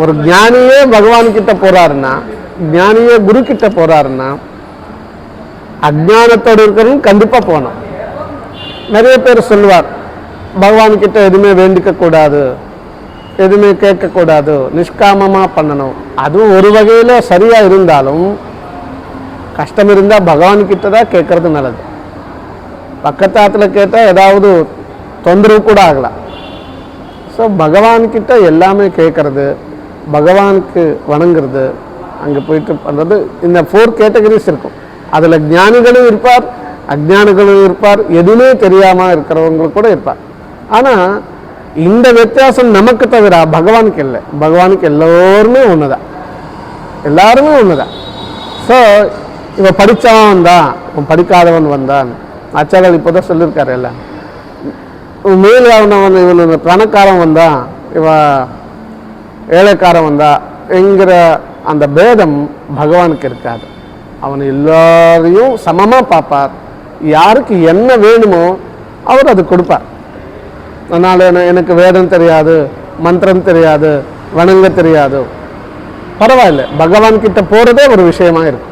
ஒரு ஞானியே பகவான் கிட்ட போறாருன்னா, ஞானியே குரு கிட்ட போறாருன்னா, அஜ்ஞானத்தோடு இருக்கிறவங்க கண்டிப்பா போகணும். நிறைய பேர் சொல்லுவார், பகவான் கிட்ட எதுவுமே வேண்டிக்க கூடாது, எதுவுமே கேட்கக்கூடாது, நிஷ்காமமா பண்ணணும். அதுவும் ஒரு வகையில சரியா இருந்தாலும் கஷ்டம் இருந்தால் பகவான் கிட்ட தான் கேட்கறது நல்லது. பக்கத்தாத்துல கேட்டால் ஏதாவது தொந்தரவு கூட ஆகலாம். ஸோ பகவான்கிட்ட எல்லாமே கேட்கறது, பகவானுக்கு வணங்குறது, அங்கே போயிட்டு பண்ணுறது, இந்த 4 கேட்டகரிஸ் இருக்கும். அதில் ஞானிகளும் இருப்பார், அஜ்ஞானிகளும் இருப்பார், எதுவுமே தெரியாமல் இருக்கிறவங்களும் கூட இருப்பார். ஆனால் இந்த வித்தியாசம் நமக்கு தவிர பகவானுக்கு இல்லை. பகவானுக்கு எல்லோருமே ஒன்று தான், எல்லாருமே ஒன்று தான். ஸோ இவன் படித்தவன் வந்தான், இவன் படிக்காதவன் வந்தான். ஆச்சாரியர் இப்போ தான் சொல்லியிருக்காரு எல்லாம். மேலானவன் இவன் பணக்காரன் வந்தான், இவன் ஏழைக்காரன் வந்தா என்கிற அந்த பேதம் பகவானுக்கு இருக்காது. அவன் எல்லாரையும் சமமாக பார்ப்பார். யாருக்கு என்ன வேணுமோ அவர் அது கொடுப்பார். அதனால் எனக்கு வேதம் தெரியாது, மந்திரம் தெரியாது, வணங்க தெரியாது, பரவாயில்ல, பகவான் கிட்ட போகிறதே ஒரு விஷயமா இருக்கும்.